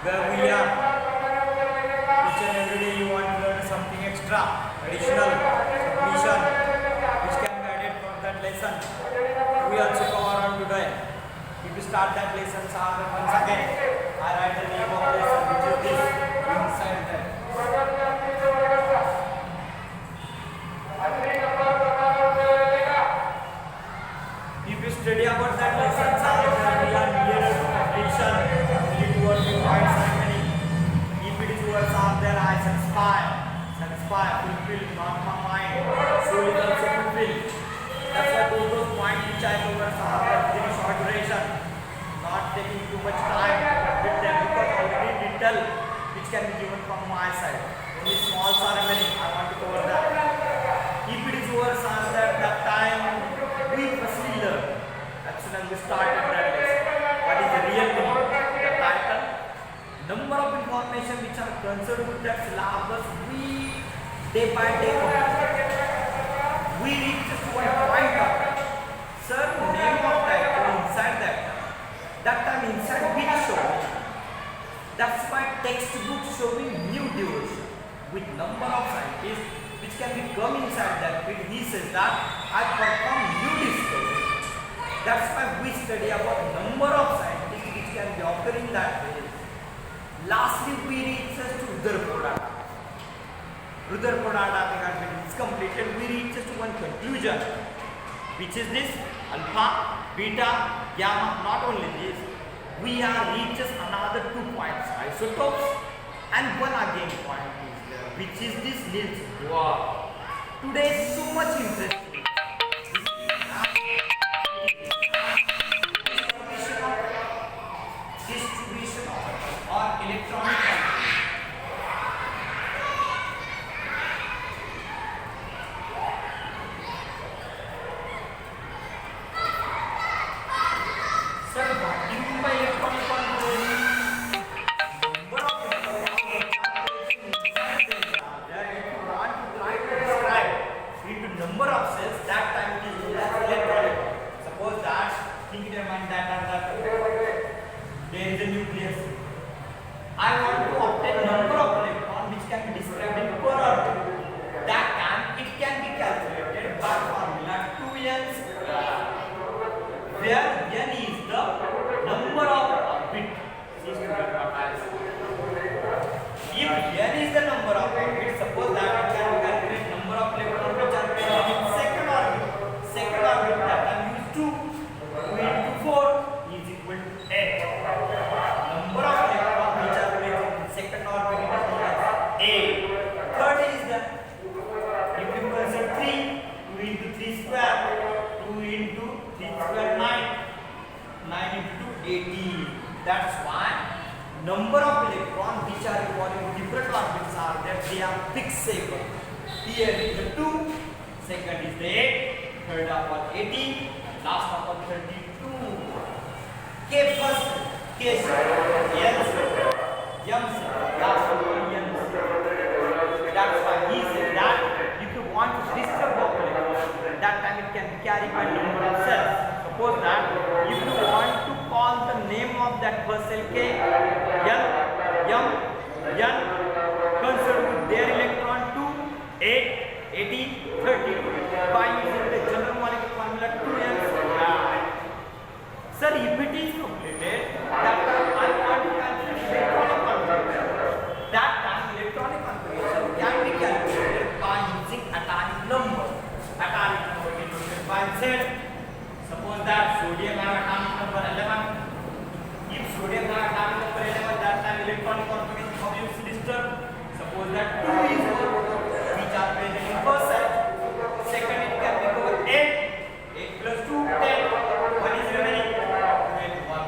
where we are each and every day you want to learn something extra, additional, submission, which can be added for that lesson. We also cover on today. If you start that lesson, once again, I write the name of lesson, which is this, inside that. If you study about that lesson, we are near to completion, only 2 or 3 points are remaining. If it is words are there, I satisfy, fulfill, not my mind, so it also fulfill. That's why those points which I covered are very short duration, not taking too much time with them because already detail which can be given from my side. Only smalls are remaining, I want to cover that. If it is words are there, that time we firstly learn. As soon as we started that lesson, what is the real meaning? The title, number of information which are concerned with that syllabus, we day by day we reach just one point of that. Sir, name of title inside that. That time inside which show. That's why textbook showing new devotion with number of scientists which can be come inside that bit. He says that I perform new discovery. That's why we study about number of scientists which can be occurring that way. Lastly, we reach us to Rutherford. Rutherford is completed. We reach us to one conclusion, which is this: alpha, beta, gamma. Not only this, we are reaches another 2 points, isotopes, and one again point is there, which is this Niels Bohr. Today is so much interesting. Distribution or electronic number of cells, that time it is electronic. Suppose that, think in your mind that there is a nucleus. I want to obtain number of electrons which can be described in per orbital. That time it can be calculated by formula 2n square, where n is the number of orbits. If n is the number of orbits, suppose that it can be calculated number of electrons which are present in second orbit. Second orbit that time is 2. 2 into 4 is equal to 8. Number of electrons which are present in second orbit is known as 8. Third is that if you consider 3, 2 into 3 square, 2 into 3 square 9, 9 into 18. That's why number of electrons which are involving different orbits are that they are fixable. Here is the 2, second is the 8, third upon 18, last upon 32. K first, K second, N second, M second, last upon N second. That's why he said that if you want to disturb the electron, that time it can be carried by number of cells. Suppose that if you want to call the name of that first cell K, L, M, N, consider with their electron 2, 8, 18, 32 by using the general molecular formula 2n square. Sir, if it is completed, that time I want to calculate electronic configuration. That time electronic configuration can be calculated by using atomic number. Atomic number denoted by Z. Suppose that sodium have atomic number 11. If sodium have atomic number 11, that time electronic configuration of use disturbed. Suppose that 2 is which are present in first set. Second it can be over 8. 8 plus 2, 10. 1 is remaining. 1.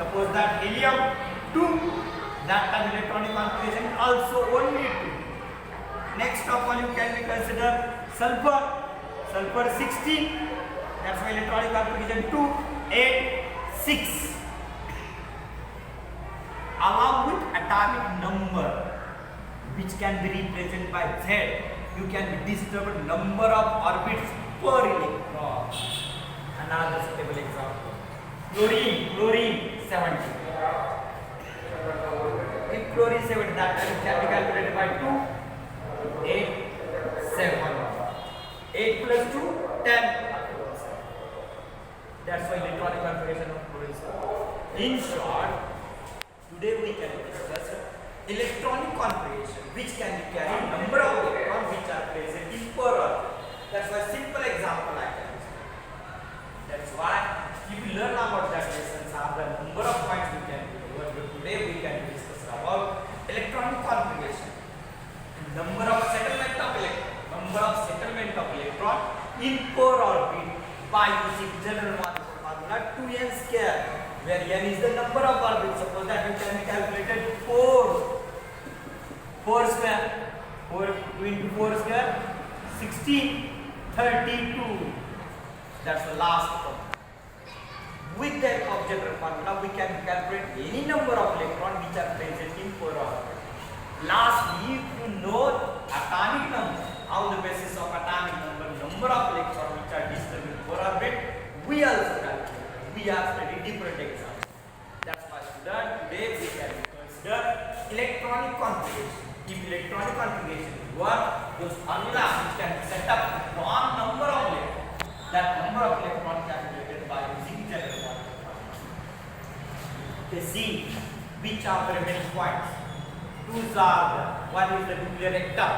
Suppose that helium 2, that time electronic configuration also only 2. Next of all you can consider sulfur. Sulfur 16, that's why electronic configuration 2, 8, 6. Along with atomic number, which can be represented by Z, you can discover number of orbits per electron. Another suitable example. Chlorine 70. If chlorine 70, that time can be calculated by 2, 8, 7. 8 plus 2, 10. That's why electronic configuration of chlorine 70. In short, today we can discuss electronic configuration, which can be carrying number of electrons which are present in per orbit. That's why simple example I can use. That's why if you learn about that lessons are the number of points we can do. But today we can discuss about electronic configuration, number of settlement of electron in per orbit by using general formula 2n square, where n is the number of orbits. Suppose that you can be calculated 4 square, 2 into 4 square, 16, 32. That's the last one. With the help of general formula, we can calculate any number of electrons which are present in per orbit. Lastly, if you know atomic number, on the basis of atomic number of electrons which are distributed per orbit, we also calculate. We are studying different examples. That's why student, today we can consider electronic configuration. If electronic configuration is what, those formulas which can be set up one number of electrons, that number of electrons calculated by using general formula. They see which are the remaining points. Twos are the, one is the nuclear reactor,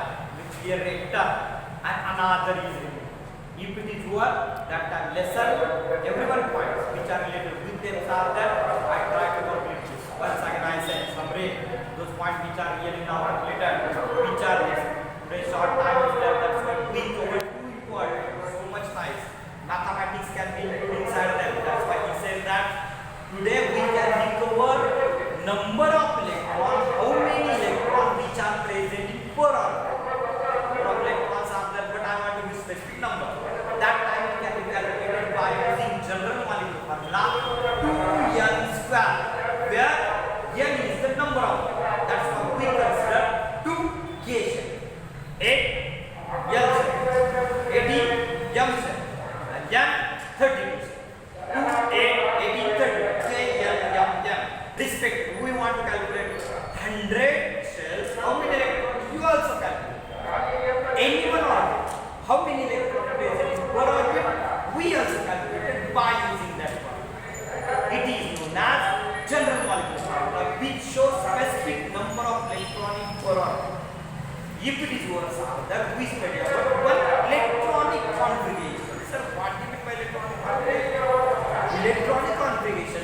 and another is removed. If it is what, that time lesser, everyone points which are related with them are there. I try to complete this. Once again I said summary, those points which are really now completed, which are less. Today's short time is there, that's why we cover too important, so much nice. Mathematics can be included inside them. That's why he says that today we can recover number of electrons, how many electrons which are present in per orbit. Number of electrons are there, but I want to use specific number. That time it can be calculated by using general molecular formula 2n square, where n is the number of. That's why we consider 2 cations. 8 m set, 18 m set, and m 32 set. 2, 8, 18, 32, k, m. Respectively, we want to calculate 100 cells. How many electrons? You also calculate. Any one orbit, how many electrons present in per orbit? We also calculated by using that formula. It is known as general molecular formula, which shows specific number of electrons in per orbit. If it is worse that we study about one electronic configuration. Sir, what do you mean by electronic configuration? Electronic configuration